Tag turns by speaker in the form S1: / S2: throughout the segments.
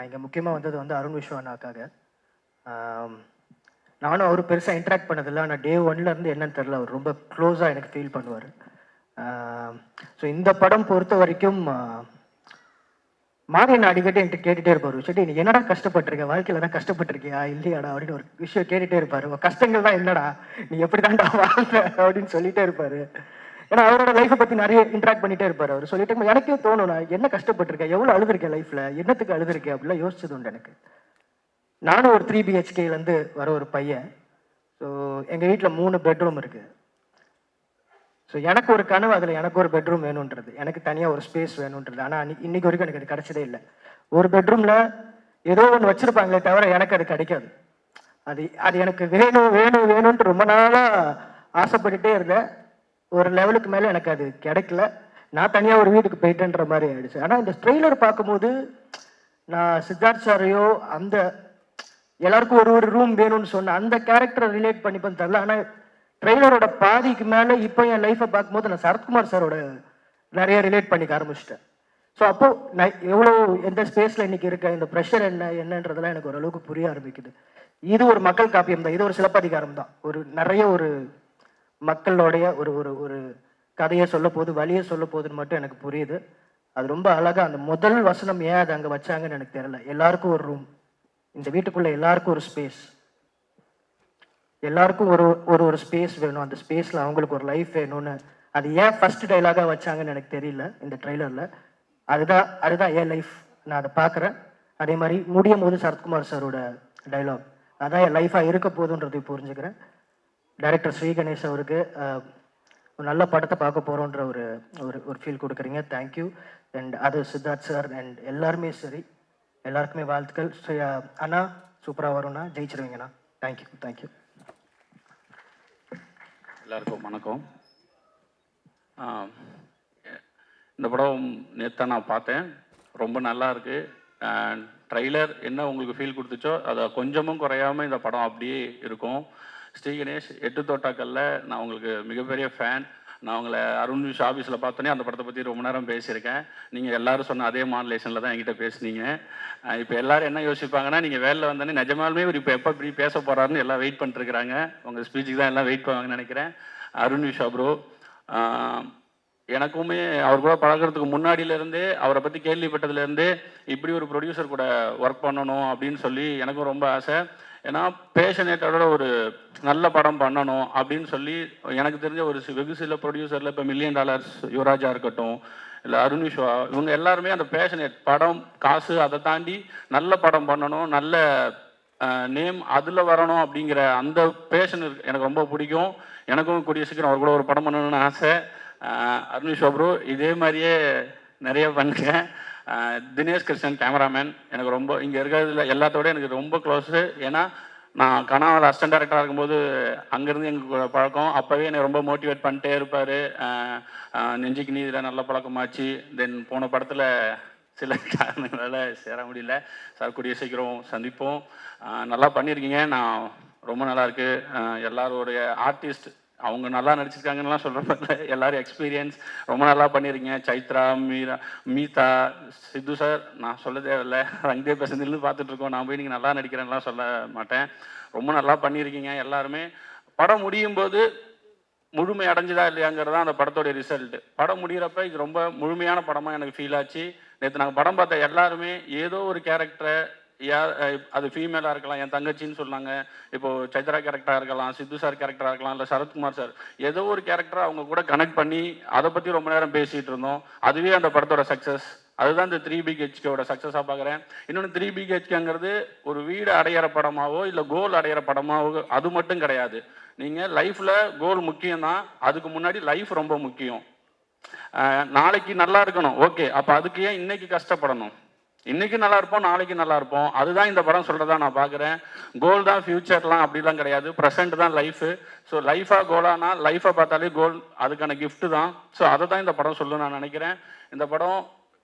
S1: நான் இங்கே முக்கியமாக வந்தது வந்து அருண் விஸ்வனாக்காக. நானும் அவர் பெருசாக இன்ட்ராக்ட் பண்ணதில்லை. ஆனால் டே ஒன்லேருந்து என்னன்னு தெரில, அவர் ரொம்ப க்ளோஸாக எனக்கு ஃபீல் பண்ணுவார். ஸோ இந்த படம் பொறுத்த வரைக்கும் மாரியன் அடிக்கடி என்கிட்ட கேட்டுகிட்டே இருப்பார், சரி நீ என்னடா கஷ்டப்பட்டிருக்க, வாழ்க்கையில் தான் கஷ்டப்பட்டிருக்கியா இல்லையாடா அப்படின்னு ஒரு விஷயம் கேட்டுகிட்டே இருப்பார். கஷ்டங்கள் தான் என்னடா, நீ எப்படி தான்டா வாழ்ந்த அப்படின்னு சொல்லிகிட்டே இருப்பார். ஏன்னா அவரோட லைஃப்பை பற்றி நிறைய இன்ட்ராக்ட் பண்ணிகிட்டே இருப்பார். அவர் சொல்லிட்டு எனக்கே தோணும், நான் என்ன கஷ்டப்பட்டிருக்கேன், எவ்வளோ அழுதுருக்கேன் லைஃப்பில், என்னத்துக்கு அழுதுருக்கேன் அப்படிலாம் யோசிச்சது உண்டு எனக்கு. நானும் ஒரு 3 BHKலேருந்து வர ஒரு பையன். ஸோ எங்கள் வீட்டில் 3 பெட்ரூம் இருக்குது. ஸோ எனக்கு ஒரு கனவு, அதில் எனக்கு ஒரு பெட்ரூம் வேணுன்றது, எனக்கு தனியாக ஒரு ஸ்பேஸ் வேணுன்றது. ஆனால் இன்னைக்கு வரைக்கும் எனக்கு அது கிடைச்சதே இல்லை. ஒரு பெட்ரூமில் ஏதோ ஒன்று வச்சுருப்பாங்களே தவிர எனக்கு அது கிடைக்காது. அது அது எனக்கு வேணும் வேணும் வேணும்ன்ட்டு ரொம்ப நாளாக ஆசைப்பட்டுட்டே இருந்தேன். ஒரு லெவலுக்கு மேலே எனக்கு அது கிடைக்கல. நான் தனியாக ஒரு வீட்டுக்கு போயிட்டேன்ற மாதிரி ஆயிடுச்சு. ஆனால் இந்த ட்ரெய்லர் பார்க்கும்போது நான் சித்தார்த் சாரையோ அந்த எல்லாருக்கும் ஒரு ஒரு ரூம் வேணும்னு சொன்ன அந்த கேரக்டரை ரிலேட் பண்ணிப்பேன்னு தெரியல. ஆனால் ட்ரெய்லரோட பாதிக்கு மேலே இப்போ என் லைஃப்பை பார்க்கும்போது நான் சரத்குமார் சாரோட நிறைய ரிலேட் பண்ணிக்க ஆரம்பிச்சிட்டேன். ஸோ அப்போ நான் எவ்வளோ எந்த ஸ்பேஸில் இன்னைக்கு இருக்கேன், இந்த ப்ரெஷர் என்னன்றதெல்லாம் எனக்கு ஓரளவுக்கு புரிய ஆரம்பிக்குது. இது ஒரு மக்கள் காப்பியம் தான், இது ஒரு சிலப்பதிகாரம் தான். ஒரு நிறைய ஒரு மக்களோடைய ஒரு ஒரு ஒரு கதையை சொல்ல போது, வழியை சொல்ல போகுதுன்னு மட்டும் எனக்கு புரியுது. அது ரொம்ப அழகா அந்த முதல் வசனம் ஏன் அதை அங்கே வச்சாங்கன்னு எனக்கு தெரியல. எல்லாருக்கும் ஒரு ரூம், இந்த வீட்டுக்குள்ள எல்லாருக்கும் ஒரு ஸ்பேஸ், எல்லாருக்கும் ஒரு ஒரு ஒரு ஸ்பேஸ் வேணும், அந்த ஸ்பேஸ்ல அவங்களுக்கு ஒரு லைஃப் வேணும்னு அது ஏன் ஃபர்ஸ்ட் டைலாகா வச்சாங்கன்னு எனக்கு தெரியல இந்த ட்ரெய்லர்ல. அதுதான் என் லைஃப், நான் அதை பார்க்குறேன். அதே மாதிரி முடியும் போது சரத்குமார் சாரோட டைலாக் அதான் என் லைஃபாக இருக்க போதுன்றதை புரிஞ்சுக்கிறேன். டைரக்டர் ஸ்ரீ கணேஷ் அவருக்கு ஒரு நல்ல படத்தை பார்க்க போகிறோன்ற ஒரு ஒரு ஃபீல் கொடுக்குறீங்க. தேங்க்யூ. அண்ட் அது சித்தார்த் சார் அண்ட் எல்லாருமே சரி, எல்லாருக்குமே வாழ்த்துக்கள். அண்ணா சூப்பராக வரும்ண்ணா, ஜெயிச்சிருவீங்கண்ணா. Thank you thank you.
S2: எல்லாருக்கும் வணக்கம். இந்த படம் நேற்று நான் பார்த்தேன், ரொம்ப நல்லா இருக்குது. ட்ரைலர் என்ன உங்களுக்கு ஃபீல் கொடுத்துச்சோ அதை கொஞ்சமும் குறையாமல் இந்த படம் அப்படியே இருக்கும். ஸ்ரீ கணேஷ் 8 தோட்டாக்கல்ல நான் உங்களுக்கு மிகப்பெரிய ஃபேன். நான் உங்களை அருண் விஷ் ஆஃபீஸில் பார்த்தோன்னே அந்த படத்தை பற்றி ரொம்ப நேரம் பேசியிருக்கேன். நீங்கள் எல்லோரும் சொன்ன அதே மாடுலேஷனில் தான் என்கிட்ட பேசுனீங்க. இப்போ எல்லோரும் என்ன யோசிப்பாங்கன்னா, நீங்கள் வேலையில் வந்தோடனே நிஜமாலுமே இவர் இப்போ எப்போ இப்படி பேச போகிறாருன்னு எல்லாம் வெயிட் பண்ணிட்டுருக்குறாங்க. உங்கள் ஸ்பீச்சுக்கு தான் எல்லாம் வெயிட் பண்ணுவாங்கன்னு நினைக்கிறேன். அருண் விஷா ப்ரோ, எனக்குமே அவர் கூட பழகிறதுக்கு முன்னாடியிலேருந்தே, அவரை பற்றி கேள்விப்பட்டதுலேருந்தே இப்படி ஒரு ப்ரொடியூசர் கூட ஒர்க் பண்ணணும் அப்படின்னு சொல்லி எனக்கும் ரொம்ப ஆசை. ஏன்னா பேஷனேட்டோட ஒரு நல்ல படம் பண்ணணும் அப்படின்னு சொல்லி எனக்கு தெரிஞ்ச ஒரு வெகு சில ப்ரொடியூசரில் இப்போ $1 மில்லியன் யுவராஜா இருக்கட்டும், இல்லை அருண் விஸ்வா, இவங்க எல்லாருமே அந்த பேஷனேட் படம் காசு அதை தாண்டி நல்ல படம் பண்ணணும், நல்ல நேம் அதில் வரணும் அப்படிங்கிற அந்த பேஷன் எனக்கு ரொம்ப பிடிக்கும். எனக்கும் கூடிய சீக்கிரம் அவர் கூட ஒரு படம் பண்ணணும்னு ஆசை. அருண் விஸ்வா ப்ரோ இதே மாதிரியே நிறைய பண்ணுங்க. தினேஷ் கிருஷ்ணன் கேமராமேன் எனக்கு ரொம்ப இங்கே இருக்கிறதுல எல்லாத்தோட எனக்கு ரொம்ப க்ளோஸு. ஏன்னா நான் கனாவில் அசிஸ்டன்ட் டைரக்டராக இருக்கும்போது அங்கேருந்து எங்களுக்கு பழக்கம். அப்போவே என்னை ரொம்ப மோட்டிவேட் பண்ணிட்டே இருப்பார். நெஞ்சுக்கு நீதியில் நல்ல பழக்கமாச்சு. தென் போன படத்தில் சில காரணங்களால் சேர முடியல. சார் கூடிய சீக்கிரம் சந்திப்போம். நல்லா பண்ணியிருக்கீங்க, நான் ரொம்ப நல்லாயிருக்கு. எல்லாரோடைய ஆர்டிஸ்ட் அவங்க நல்லா நடிச்சிருக்காங்கலாம் சொல்கிறப்ப எல்லோரும் எக்ஸ்பீரியன்ஸ் ரொம்ப நல்லா பண்ணியிருக்கீங்க. சைத்ரா, மீதா, சித்து சார் நான் சொல்ல தேவையில்லை, ரங்கே பேசுறதுலேருந்து பார்த்துட்ருக்கோம். நான் போய் நீங்கள் நல்லா நடிக்கிறேன்லாம் சொல்ல மாட்டேன். ரொம்ப நல்லா பண்ணியிருக்கீங்க எல்லாருமே. படம் முடியும் போது முழுமை அடைஞ்சுதா இல்லையாங்கிறதா அந்த படத்தோடைய ரிசல்ட்டு. படம் முடிகிறப்ப இது ரொம்ப முழுமையான படமாக எனக்கு ஃபீல் ஆச்சு. நேற்று நாங்கள் படம் பார்த்த எல்லாருமே ஏதோ ஒரு கேரக்டரை, அது ஃபீமேலாக இருக்கலாம், என் தங்கச்சின்னு சொன்னாங்க, இப்போது சைத்ரா கேரக்டராக இருக்கலாம், சித்து சார் கேரக்டராக இருக்கலாம், இல்லை சரத்குமார் சார், ஏதோ ஒரு கேரக்டரை அவங்க கூட கனெக்ட் பண்ணி அதை பற்றி ரொம்ப நேரம் பேசிகிட்டு இருந்தோம். அதுவே அந்த படத்தோட சக்ஸஸ். அதுதான் இந்த 3 BHKவோட சக்ஸஸாக பார்க்குறேன். இன்னொன்று 3 BHKங்கிறது ஒரு வீடு அடையிற படமாவோ இல்லை கோல் அடையிற படமாவோ அது மட்டும் கிடையாது. நீங்கள் லைஃப்பில் கோல் முக்கியம்தான், அதுக்கு முன்னாடி லைஃப் ரொம்ப முக்கியம். நாளைக்கு நல்லா இருக்கணும், ஓகே, அப்போ அதுக்கு ஏன் இன்னைக்கு கஷ்டப்படணும்? இன்னைக்கு நல்லா இருப்போம், நாளைக்கு நல்லா இருப்போம். அதுதான் இந்த படம் சொல்றதா நான் பார்க்குறேன். கோல் தான் ஃபியூச்சர்லாம் அப்படிலாம் கிடையாது, ப்ரெசென்ட் தான் லைஃபு. ஸோ லைஃபாக கோலானா லைஃபை பார்த்தாலே கோல் அதுக்கான கிஃப்ட்டு தான். ஸோ அதை தான் இந்த படம் சொல்லணும்னு நான் நினைக்கிறேன். இந்த படம்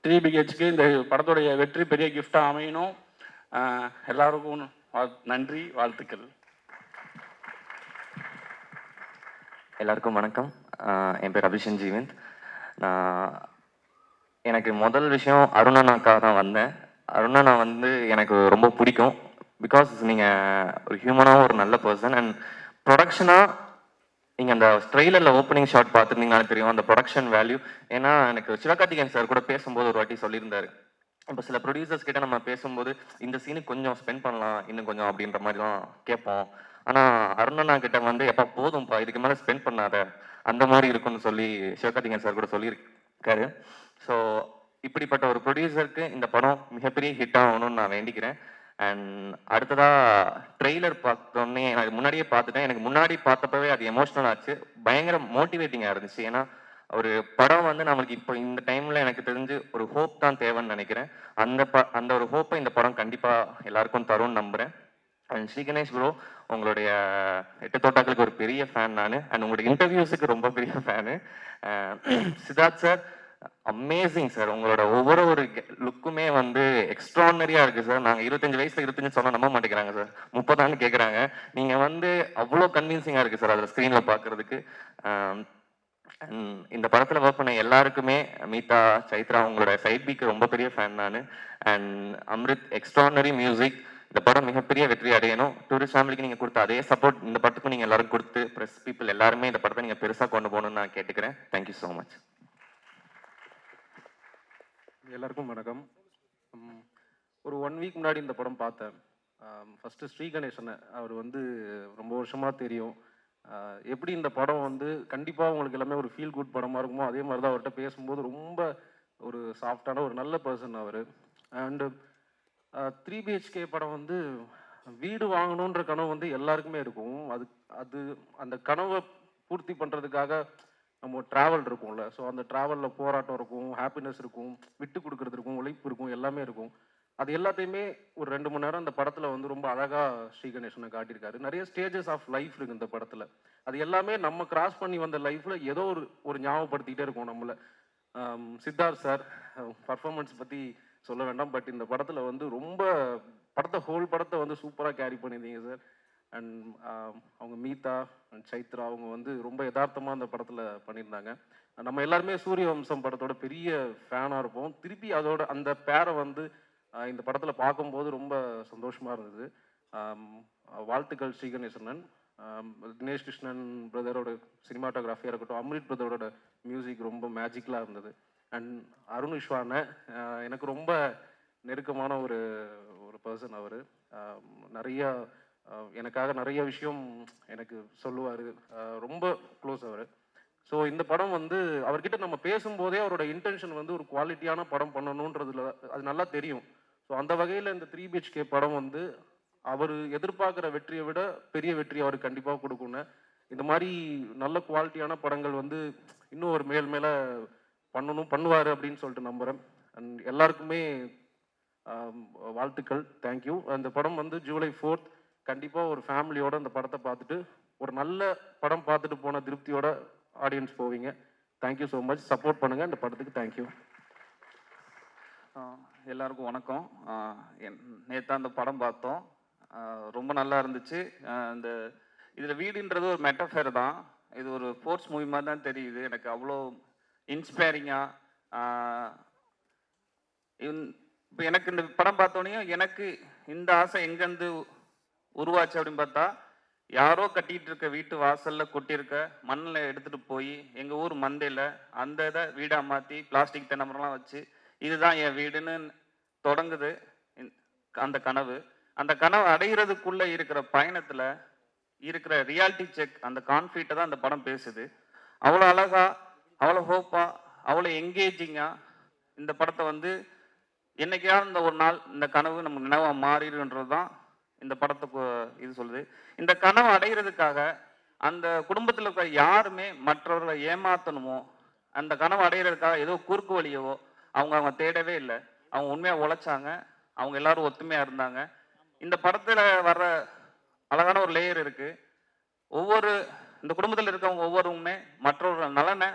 S2: 3 BHK இந்த படத்துடைய வெற்றி பெரிய கிஃப்டாக அமையணும். எல்லாருக்கும் நன்றி, வாழ்த்துக்கள்.
S3: எல்லாருக்கும் வணக்கம். என் பேர் அபிஷன் ஜீவந்த். நான் எனக்கு முதல் விஷயம் அருணனாக்காக தான் வந்தேன். அருணா வந்து எனக்கு ரொம்ப பிடிக்கும். பிகாஸ் நீங்கள் ஒரு ஹியூமனாக ஒரு நல்ல பர்சன். அண்ட் ப்ரொடக்ஷனாக நீங்கள் அந்த ட்ரெய்லரில் ஓப்பனிங் ஷாட் பார்த்துருந்தீங்கனாலும் தெரியும் அந்த ப்ரொடக்ஷன் வேல்யூ. ஏன்னா எனக்கு சிவகார்த்திகேயன் சார் கூட பேசும்போது ஒரு வாட்டி சொல்லியிருந்தாரு, இப்போ சில ப்ரொடியூசர்ஸ் கிட்ட நம்ம பேசும்போது இந்த சீனுக்கு கொஞ்சம் ஸ்பெண்ட் பண்ணலாம் இன்னும் கொஞ்சம் அப்படின்ற மாதிரி தான் கேட்போம். ஆனால் அருணண்ணா கிட்ட வந்து எப்போ போதும்ப்பா இதுக்கு மேலே ஸ்பெண்ட் பண்ணாத அந்த மாதிரி இருக்கும்னு சொல்லி சிவகார்த்திகேயன் சார் கூட சொல்லியிருக்காரு. ஸோ இப்படிப்பட்ட ஒரு ப்ரொடியூசருக்கு இந்த படம் மிகப்பெரிய ஹிட் ஆகணும்னு நான் வேண்டிக்கிறேன். அண்ட் அடுத்ததா ட்ரெய்லர் பார்த்தோன்னே நான் முன்னாடியே பார்த்துட்டேன். எனக்கு முன்னாடி பார்த்தப்பவே அது எமோஷனல் ஆச்சு, பயங்கர மோட்டிவேட்டிங்காக இருந்துச்சு. ஏன்னா ஒரு படம் வந்து நம்மளுக்கு இப்போ இந்த டைம்ல எனக்கு தெரிஞ்சு ஒரு ஹோப் தான் தேவைன்னு நினைக்கிறேன். அந்த ஒரு ஹோப்பை இந்த படம் கண்டிப்பா எல்லாருக்கும் தரும்னு நம்புறேன். அண்ட் ஸ்ரீ கணேஷ் ப்ரோ, உங்களுடைய எட்டு தோட்டாக்களுக்கு ஒரு பெரிய ஃபேன் நான். அண்ட் உங்களுடைய இன்டர்வியூஸுக்கு ரொம்ப பெரிய fan. Siddharth sir amazing sir. உங்களோட ஒவ்வொரு ஒரு லுக்குமே வந்து எக்ஸ்ட்ரானரியா இருக்கு சார். நாங்கள் 25 வயசுல 25 சொன்னா நம்ப மாட்டேங்கிறாங்க சார், 30 கேட்குறாங்க. நீங்க வந்து அவ்வளோ கன்வின்சிங்கா இருக்கு சார் அதில் ஸ்க்ரீன்ல பார்க்கறதுக்கு. இந்த படத்துல ஒர்க் பண்ண எல்லாருக்குமே, மீதா, சைத்ரா, உங்களோட சைட் பீக்கு ரொம்ப பெரிய ஃபேன் நான். And Amrit, extraordinary music. இந்த படம் மிகப்பெரிய வெற்றி அடையணும். டூரிஸ்ட் ஃபேமிலிக்கு நீங்க கொடுத்த அதே சப்போர்ட் இந்த படத்துக்கும் நீங்க எல்லாரும் கொடுத்து, ப்ரெஸ் பீப்புள் எல்லாருமே இந்த படத்தை நீங்க பெருசா கொண்டு போகணும்னு நான் கேட்டுக்கிறேன். Thank you so much.
S4: எல்லாருக்கும் வணக்கம். ஒரு 1 வீக் முன்னாடி இந்த படம் பார்த்தேன். ஃபஸ்ட்டு ஸ்ரீ கணேசன் அவர் வந்து ரொம்ப வருஷமாக தெரியும். எப்படி இந்த படம் வந்து கண்டிப்பாக உங்களுக்கு எல்லாமே ஒரு ஃபீல் குட் படமாக இருக்குமோ அதே மாதிரி தான் அவர்கிட்ட பேசும்போது ரொம்ப ஒரு சாஃப்டான ஒரு நல்ல பர்சன் அவர். அண்டு 3 BHK படம் வந்து வீடு வாங்கணுன்ற கனவு வந்து எல்லாருக்குமே இருக்கும். அது அந்த கனவை பூர்த்தி பண்ணுறதுக்காக நம்ம ட்ராவல் இருக்கும்ல, ஸோ அந்த ட்ராவலில் போராட்டம் இருக்கும், ஹாப்பினஸ் இருக்கும், விட்டு கொடுக்கறது இருக்கும், உழைப்பு இருக்கும், எல்லாமே இருக்கும். அது எல்லாத்தையுமே ஒரு 2 மணி நேரம் அந்த படத்தில் வந்து ரொம்ப அழகாக ஸ்ரீ கணேசனை காட்டியிருக்காரு. நிறைய ஸ்டேஜஸ் ஆஃப் லைஃப் இருக்குது இந்த படத்தில். அது எல்லாமே நம்ம கிராஸ் பண்ணி வந்த லைஃப்பில் ஏதோ ஒரு ஞாபகப்படுத்திக்கிட்டே இருக்கும் நம்மளை. சித்தார்த் சார் பர்ஃபார்மன்ஸ் பற்றி சொல்ல வேண்டாம், பட் இந்த படத்தில் வந்து ரொம்ப ஹோல் படத்தை வந்து சூப்பராக கேரி பண்ணியிருந்தீங்க சார். அண்ட் அவங்க மீதா அண்ட் சைத்ரா அவங்க வந்து ரொம்ப யதார்த்தமாக அந்த படத்தில் பண்ணியிருந்தாங்க. நம்ம எல்லாருமே சூரிய வம்சம் படத்தோட பெரிய ஃபேனாக இருப்போம். திருப்பி அதோட அந்த பேரை வந்து இந்த படத்தில் பார்க்கும்போது ரொம்ப சந்தோஷமாக இருந்தது. வாழ்த்துக்கள் ஸ்ரீ கணேசன். தினேஷ் கிருஷ்ணன் பிரதரோட சினிமாட்டோகிராஃபியாக இருக்கட்டும், அம்ரித் பிரதரோட மியூசிக் ரொம்ப மேஜிக்கலாக இருந்தது. அண்ட் அருண் விஸ்வான எனக்கு ரொம்ப நெருக்கமான ஒரு பர்சன் அவர். நிறையா எனக்காக நிறைய விஷயம் எனக்கு சொல்லுவார், ரொம்ப க்ளோஸ் அவர். ஸோ இந்த படம் வந்து அவர்கிட்ட நம்ம பேசும்போதே அவரோட இன்டென்ஷன் வந்து ஒரு குவாலிட்டியான படம் பண்ணணுன்றதுல அது நல்லா தெரியும். ஸோ அந்த வகையில் இந்த 3 BHK படம் வந்து அவர் எதிர்பார்க்குற வெற்றியை விட பெரிய வெற்றி அவருக்கு கண்டிப்பாக கொடுக்குன்னு. இந்த மாதிரி நல்ல குவாலிட்டியான படங்கள் வந்து இன்னும் ஒரு மேலே பண்ணுவார் அப்படின்னு சொல்லிட்டு நம்புகிறேன். அண்ட் எல்லாருக்குமே வாழ்த்துக்கள், தேங்க்யூ. அந்த படம் வந்து ஜூலை 4 கண்டிப்பாக ஒரு ஃபேமிலியோட அந்த படத்தை பார்த்துட்டு ஒரு நல்ல படம் பார்த்துட்டு போன திருப்தியோட ஆடியன்ஸ் போவீங்க. Thank you so much. சப்போர்ட் பண்ணுங்கள் இந்த படத்துக்கு. தேங்க்யூ.
S5: எல்லாருக்கும் வணக்கம். நேற்று அந்த படம் பார்த்தோம், ரொம்ப நல்லா இருந்துச்சு. இந்த இதில் வீடுன்றது ஒரு மெட்டஃபேர் தான், இது ஒரு ஃபோர்ஸ் மூவி மாதிரி தான் தெரியுது எனக்கு. அவ்வளோ இன்ஸ்பைரிங்காக இப்போ எனக்கு இந்த படம் பார்த்தோன்னே எனக்கு இந்த ஆசை எங்கேருந்து உருவாச்சு அப்படின்னு பார்த்தா, யாரோ கட்டிகிட்டு இருக்க வீட்டு வாசலில் கொட்டியிருக்க மண்ணில் எடுத்துகிட்டு போய் எங்கள் ஊர் மந்தையில் அந்த இதை வீடாக மாற்றி பிளாஸ்டிக் தென்னமரம்லாம் வச்சு இதுதான் என் வீடுன்னு தொடங்குது அந்த கனவு. அந்த கனவு அடைகிறதுக்குள்ளே இருக்கிற பயணத்தில் இருக்கிற ரியாலிட்டி செக், அந்த கான்ஃபிடென்ட்டை தான் அந்த படம் பேசுது. அவ்வளோ அழகாக, அவ்வளோ ஹோப்பாக, அவ்வளோ என்கேஜிங்காக இந்த படத்தை வந்து என்னைக்காவது இந்த ஒரு நாள் இந்த கனவு நம்ம நினைவாக மாறிடுன்றது தான் இந்த படத்துக்கு இது சொல்லுது. இந்த கனவு அடைகிறதுக்காக அந்த குடும்பத்தில் இருக்கிற யாருமே மற்றவர்களை ஏமாற்றணுமோ, அந்த கனவு அடைகிறதுக்காக ஏதோ குறுக்கு வழியவோ அவங்க தேடவே இல்லை. அவங்க உண்மையாக உழைச்சாங்க, அவங்க எல்லாரும் ஒத்துமையாக இருந்தாங்க. இந்த படத்தில் வர்ற அழகான ஒரு லேயர் இருக்குது. இந்த குடும்பத்தில் இருக்கவங்க ஒவ்வொருவருமே மற்றவர்கள் நலனை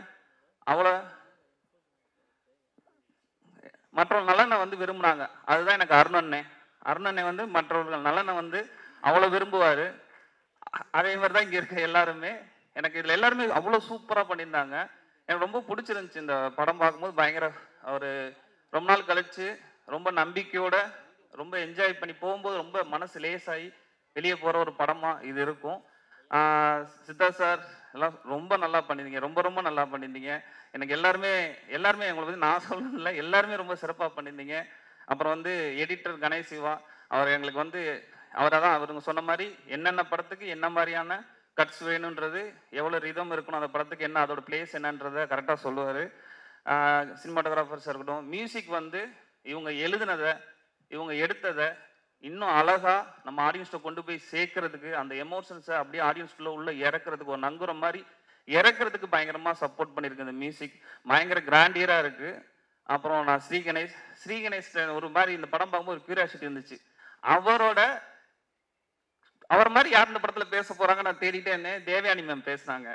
S5: வந்து விரும்புனாங்க. அதுதான் எனக்கு அருணண்ணே வந்து மற்றவர்கள் நலனை வந்து அவ்வளோ விரும்புவார். அதே மாதிரி தான் இங்கே இருக்க எல்லாருமே. எனக்கு இதில் எல்லாருமே அவ்வளோ சூப்பராக பண்ணியிருந்தாங்க. எனக்கு ரொம்ப பிடிச்சிருந்துச்சி இந்த படம் பார்க்கும்போது. பயங்கர ஒரு ரொம்ப நாள் கழிச்சு ரொம்ப நம்பிக்கையோட ரொம்ப என்ஜாய் பண்ணி போகும்போது ரொம்ப மனசு லேசாகி வெளியே போகிற ஒரு படமாக இது இருக்கும். சித்தா சார் எல்லாம் ரொம்ப நல்லா பண்ணியிருந்தீங்க, ரொம்ப ரொம்ப நல்லா பண்ணியிருந்தீங்க. எனக்கு எல்லாருமே உங்களை பற்றி நான் சொல்லணும் இல்லை, எல்லாருமே ரொம்ப சிறப்பாக பண்ணியிருந்தீங்க. அப்புறம் வந்து எடிட்டர் கணேஷ் சிவா, அவர் எங்களுக்கு வந்து அவருங்க சொன்ன மாதிரி என்னென்ன படத்துக்கு என்ன மாதிரியான கட்ஸ் வேணுன்றது, எவ்வளோ ரிதம் இருக்கணும் அந்த படத்துக்கு, என்ன அதோட பிளேஸ் என்னன்றதை கரெக்டாக சொல்லுவார். சினிமாட்டோகிராஃபர்ஸாக இருக்கட்டும், மியூசிக் வந்து இவங்க எழுதுனதை இவங்க எடுத்ததை இன்னும் அழகா நம்ம ஆடியன்ஸ்ட கொண்டு போய் சேர்க்கறதுக்கு, அந்த எமோஷன்ஸை அப்படியே ஆடியன்ஸ்குள்ள உள்ள இறக்குறதுக்கு, ஒரு நங்குரம் மாதிரி இறக்குறதுக்கு பயங்கரமா சப்போர்ட் பண்ணியிருக்கு. இந்த மியூசிக் பயங்கர கிராண்டியரா இருக்கு. அப்புறம் நான் ஸ்ரீகணேஷ் ஒரு மாதிரி இந்த படம் பார்க்கும்போது ஒரு கியூரியாசிட்டி இருந்துச்சு. அவர் மாதிரி யார் இந்த படத்துல பேச போறாங்க நான் தேடிட்டே இருந்தேன். தேவயானி மேம் பேசினாங்க.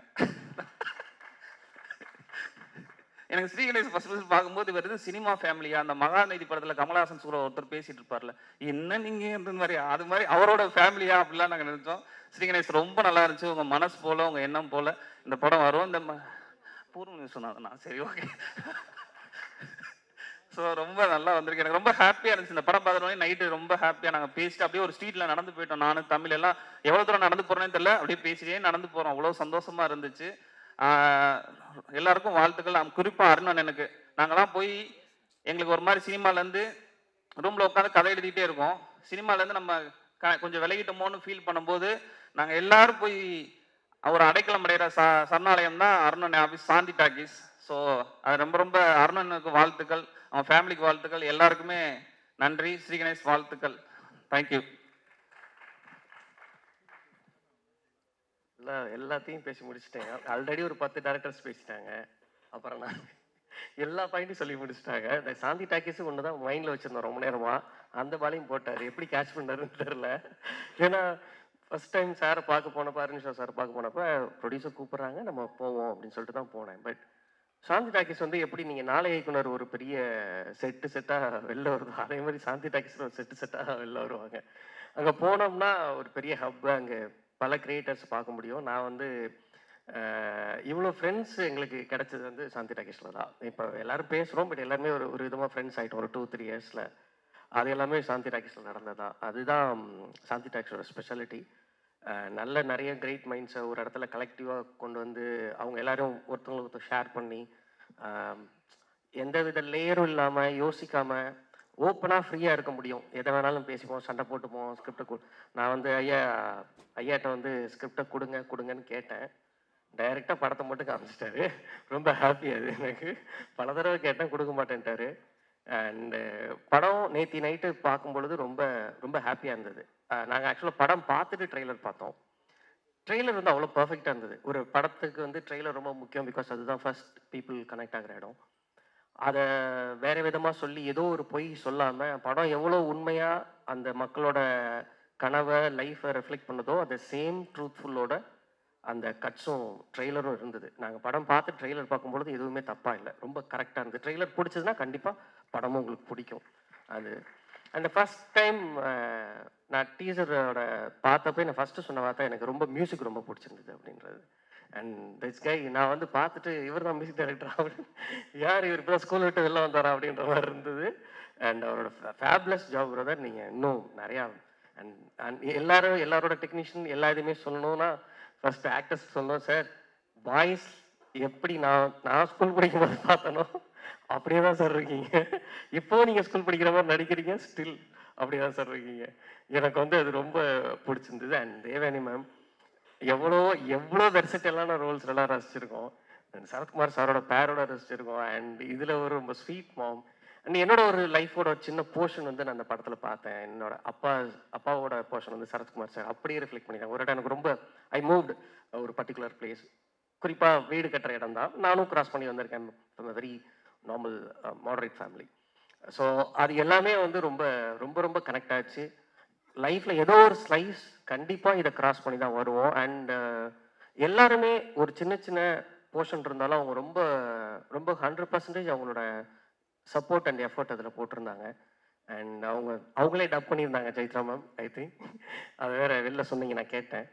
S5: எனக்கு ஸ்ரீகணேஷ் ஃபர்ஸ்ட் பார்க்கும்போது வருது சினிமா ஃபேமிலியா, அந்த மகாநதி படத்துல கமலஹாசன் சூர ஒருத்தர் பேசிட்டு இருப்பார்ல, என்ன நீங்க இந்த மாதிரி அது மாதிரி அவரோட ஃபேமிலியா அப்படிலாம் நாங்கள் நினைச்சோம். ஸ்ரீகணேஷ் ரொம்ப நல்லா இருந்துச்சு. உங்க மனசு போல உங்க எண்ணம் போல இந்த படம் வரும். இந்த பூர்வம் சொன்னாதான் சரி ஓகே. ஸோ ரொம்ப நல்லா வந்திருக்கு. எனக்கு ரொம்ப ஹாப்பியாக இருந்துச்சு இந்த படம் பார்த்துட்டு. நைட்டு ரொம்ப ஹாப்பியாக நாங்கள் பேசிட்டு அப்படியே ஒரு ஸ்ட்ரீட்டில் நடந்து போயிட்டோம். நானும் தமிழ் எல்லாம் எவ்வளோ தூரம் நடந்து போகிறேன்னு தெரியல, அப்படியே பேசிட்டே நடந்து போகிறோம். அவ்வளோ சந்தோஷமா இருந்துச்சு. எல்லாருக்கும் வாழ்த்துக்கள். குறிப்பாக அருணன், எனக்கு நாங்கள்லாம் போய் எங்களுக்கு ஒரு மாதிரி சினிமாலேருந்து ரூமில் உட்காந்து கதை எழுதிட்டே இருக்கோம். சினிமாலேருந்து நம்ம கொஞ்சம் விலகிட்டோமோன்னு ஃபீல் பண்ணும்போது நாங்கள் எல்லாரும் போய் அவர் அடைக்கலம் அடைகிற சரணாலயம் தான் அருணன் ஆஃபீஸ், சாந்தி டாக்கீஸ். ஸோ அது ரொம்ப ரொம்ப அருணனுக்கு வாழ்த்துக்கள், அவன் ஃபேமிலிக்கு வாழ்த்துக்கள், எல்லாருக்குமே நன்றி. ஸ்ரீகணேஷ் வாழ்த்துக்கள். தேங்க்யூ.
S6: எல்லாத்தையும் பேசி முடிச்சுட்டேன். ஆல்ரெடி ஒரு 10 டேரக்டர்ஸ் பேசிட்டாங்க. அப்புறம் நான் எல்லா பாயிண்ட்டும் சொல்லி முடிச்சுட்டாங்க. இந்த சாந்தி டாக்கீஸும் ஒன்று தான் மைண்டில் வச்சுருந்தோம் ரொம்ப நேரமாக. அந்த பாலையும் போட்டார். எப்படி கேட்ச் பண்ணாருன்னு தெரில. ஏன்னா ஃபஸ்ட் டைம் சாரை பார்க்க போனப்போ, அருணிஷா சார் பார்க்க போனப்போ ப்ரொடியூசர் கூப்பிட்றாங்க நம்ம போவோம் அப்படின்னு சொல்லிட்டு தான் போனேன். பட் சாந்தி டாக்கீஸ் வந்து எப்படி நீங்கள் நாளை இயக்குனர் ஒரு பெரிய செட்டாக வெளில வருதோ, அதே மாதிரி சாந்தி டாக்கீஸில் ஒரு செட்டாக வெளில வருவாங்க. அங்கே போனோம்னா ஒரு பெரிய ஹப், அங்கே பல கிரியேட்டர்ஸ் பார்க்க முடியும். நான் வந்து இவ்வளோ ஃப்ரெண்ட்ஸ் எங்களுக்கு கிடைச்சது வந்து சாந்தி டாக்கீஸில் தான். இப்போ எல்லோரும் பேசுகிறோம், பட் எல்லாருமே ஒரு விதமாக ஃப்ரெண்ட்ஸ் ஆகிட்டோம் ஒரு 2-3 இயர்ஸில். அது எல்லாமே சாந்தி டாக்கீஸில் நடந்ததா. அதுதான் சாந்தி டாக்கீஸோட ஸ்பெஷாலிட்டி. நிறைய கிரேட் மைண்ட்ஸை ஒரு இடத்துல கலெக்டிவாக கொண்டு வந்து அவங்க எல்லோரும் ஒருத்தவங்களுக்கு ஷேர் பண்ணி எந்த வித லேயரும் இல்லாமல் யோசிக்காமல் ஓப்பனாக ஃப்ரீயாக இருக்க முடியும். எதை வேணாலும் பேசிப்போம், சண்டை போட்டுப்போம். ஸ்கிரிப்டை நான் வந்து ஐயாட்ட வந்து ஸ்கிரிப்டை கொடுங்கன்னு கேட்டேன். டைரெக்டாக படத்தை மட்டும் காமிச்சிட்டாரு. ரொம்ப ஹாப்பி. அது எனக்கு பல தடவை கேட்டேன், கொடுக்க மாட்டேன்ட்டாரு. அண்டு படம் நேற்று நைட்டு பார்க்கும் பொழுது ரொம்ப ரொம்ப ஹாப்பியாக இருந்தது. நாங்கள் ஆக்சுவலாக படம் பார்த்துட்டு ட்ரெய்லர் பார்த்தோம். ட்ரெய்லர் வந்து அவ்வளோ பர்ஃபெக்டாக இருந்தது. ஒரு படத்துக்கு வந்து ட்ரெய்லர் ரொம்ப முக்கியம். பிகாஸ் அதுதான் ஃபர்ஸ்ட் பீப்புள் கனெக்ட் ஆகிற இடம். அதை வேறு விதமாக சொல்லி ஏதோ ஒரு பொய் சொல்லாமல் படம் எவ்வளோ உண்மையாக அந்த மக்களோட கனவை லைஃப்பை ரெஃப்ளெக்ட் பண்ணுதோ அந்த சேம் ட்ரூத்ஃபுல்லோட அந்த கட்ஸும் ட்ரெய்லரும் இருந்தது. நாங்கள் படம் பார்த்து ட்ரெய்லர் பார்க்கும்பொழுது எதுவுமே தப்பாக இல்லை, ரொம்ப கரெக்டாக இருந்தது. ட்ரெய்லர் பிடிச்சதுன்னா கண்டிப்பாக படமும் உங்களுக்கு பிடிக்கும். அது அண்ட் ஃபஸ்ட் டைம் நான் டீசரோட பார்த்தப்போ நான் ஃபஸ்ட்டு சொன்ன வார்த்தை எனக்கு ரொம்ப மியூசிக் ரொம்ப பிடிச்சிருந்தது அப்படின்றது. அண்ட் திஸ் கை நான் வந்து பார்த்துட்டு இவர் தான் மியூசிக் டைரக்டர் அப்படின்னு, யார் இவர் இப்போ தான் ஸ்கூல் விட்டு வெளில வந்தாரா அப்படின்ற மாதிரி இருந்தது. அண்ட் அவரோட ஃபேப்லஸ் ஜாப் பிரதர். நீங்கள் இன்னும் நிறையா அண்ட் எல்லாரோட டெக்னீஷியன் எல்லா இதுவுமே சொல்லணும்னா ஃபர்ஸ்ட் ஆக்டர்ஸ் சொல்லணும். சார் பாய்ஸ் எப்படி நான் ஸ்கூல் படிக்கும்போது பார்த்தனோ அப்படியே தான் சார் இருக்கீங்க. இப்போ நீங்கள் ஸ்கூல் படிக்கிற மாதிரி நடிக்கிறீங்க, ஸ்டில் அப்படியே தான் சார் இருக்கீங்க. எனக்கு வந்து அது ரொம்ப பிடிச்சிருந்தது. அண்ட் தேவயானி மேம் எவ்வளோ வெர்சட்டலான ரோல்ஸ் எல்லாம் ரசிச்சிருக்கோம். அண்ட் சரத்குமார் சாரோட பேரோட ரசிச்சிருக்கோம். அண்ட் இதில் ஒரு ரொம்ப ஸ்வீட் மாம். அண்ட் என்னோட ஒரு லைஃபோட சின்ன போர்ஷன் வந்து நான் அந்த படத்தில் பார்த்தேன். என்னோட அப்பாவோட போர்ஷன் வந்து சரத்குமார் சார் அப்படியே ரிஃப்ளெக்ட் பண்ணிட்டாங்க. ஒரு இடம் எனக்கு ரொம்ப ஐ மூவ்டு ஒரு பர்டிகுலர் பிளேஸ். குறிப்பாக வீடு கட்டுற இடம் தான். நானும் கிராஸ் பண்ணி வந்திருக்கேன் from very normal moderate family. So அது எல்லாமே வந்து ரொம்ப ரொம்ப ரொம்ப கனெக்ட் ஆச்சு. லைஃப்பில் ஏதோ ஒரு ஸ்லைஸ் கண்டிப்பாக இதை கிராஸ் பண்ணி தான் வருவோம். அண்ட் எல்லாருமே ஒரு சின்ன சின்ன போர்ஷன் இருந்தாலும் அவங்க ரொம்ப ரொம்ப 100% அவங்களோட சப்போர்ட் அண்ட் எஃபர்ட் அதில் போட்டிருந்தாங்க. அண்ட் அவங்களே டப் பண்ணியிருந்தாங்க சைத்ரா மேம். ஐ திங்க் அது வேற வெளில சொன்னீங்க, நான் கேட்டேன்.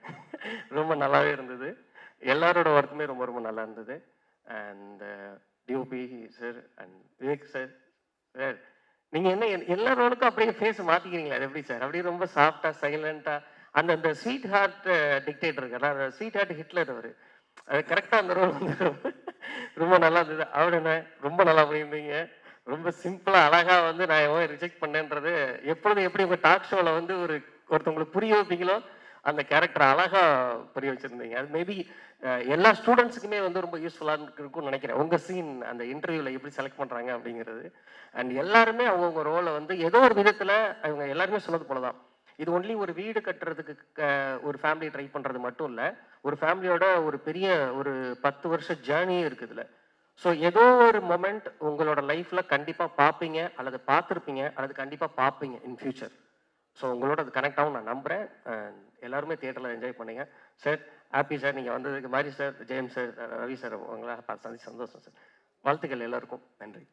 S6: ரொம்ப நல்லாவே இருந்தது. எல்லாரோட ஒர்க்குமே ரொம்ப ரொம்ப நல்லா இருந்தது. And DOP sir and Vivek sir நீங்கள் என்ன எல்லா ரோலுக்கும் அப்படியே ஃபேஸ் மாற்றிக்கிறீங்களா? அது எப்படி சார்? அப்படியே ரொம்ப சாஃப்டாக சைலண்ட்டாக அந்த அந்த ஸ்வீட் ஹார்ட் டிக்டேட்டர் இருக்கார், அந்த ஸ்வீட் ஹார்ட் ஹிட்லர் அவர். அது கரெக்டாக அந்த ரோல் வந்து ரொம்ப நல்லா இருந்தது. அவருன்னு ரொம்ப நல்லா பண்ணியிருந்தீங்க. ரொம்ப சிம்பிளாக அழகாக வந்து நான் எவ்வளோ ரிஜெக்ட் பண்ணேன்றது எப்பொழுதும் எப்படி உங்கள் டாக் ஷோவில் வந்து ஒருத்தவங்களுக்கு புரிய வைப்பீங்களோ அந்த கேரக்டர் அழகாக புரிய வச்சுருந்தீங்க. அது மேபி எல்லா ஸ்டூடெண்ட்ஸுக்குமே வந்து ரொம்ப யூஸ்ஃபுல்லாக இருக்கும்னு நினைக்கிறேன். உங்கள் சீன் அந்த இன்டர்வியூவில் எப்படி செலக்ட் பண்ணுறாங்க அப்படிங்கிறது. அண்ட் எல்லாருமே அவங்கவுங்க ரோலை வந்து ஏதோ ஒரு விதத்தில் அவங்க எல்லாருமே சொன்னது போல தான். இது ஒன்லி ஒரு வீடு கட்டுறதுக்கு ஒரு ஃபேமிலி ட்ரை பண்ணுறது மட்டும் இல்லை, ஒரு ஃபேமிலியோட ஒரு பெரிய ஒரு 10 வருஷ ஜேர்னியே இருக்குது இதில். ஸோ ஏதோ ஒரு மொமெண்ட் உங்களோட லைஃப்பில் கண்டிப்பாக பார்ப்பீங்க, அல்லது பார்த்துருப்பீங்க, அல்லது கண்டிப்பாக பார்ப்பீங்க இன் ஃபியூச்சர். ஸோ உங்களோட அது கனெக்ட் ஆகும் நான் நம்புகிறேன். எல்லாருமே தியேட்டரில் என்ஜாய் பண்ணுங்க சார். ஹாப்பி சார், நீங்கள் வந்ததுக்கு மாதிரி சார், ஜெயம் சார், ரவி சார் உங்களை பார்த்து சந்தோஷம் சார். வாழ்த்துக்கள் எல்லாருக்கும். நன்றி.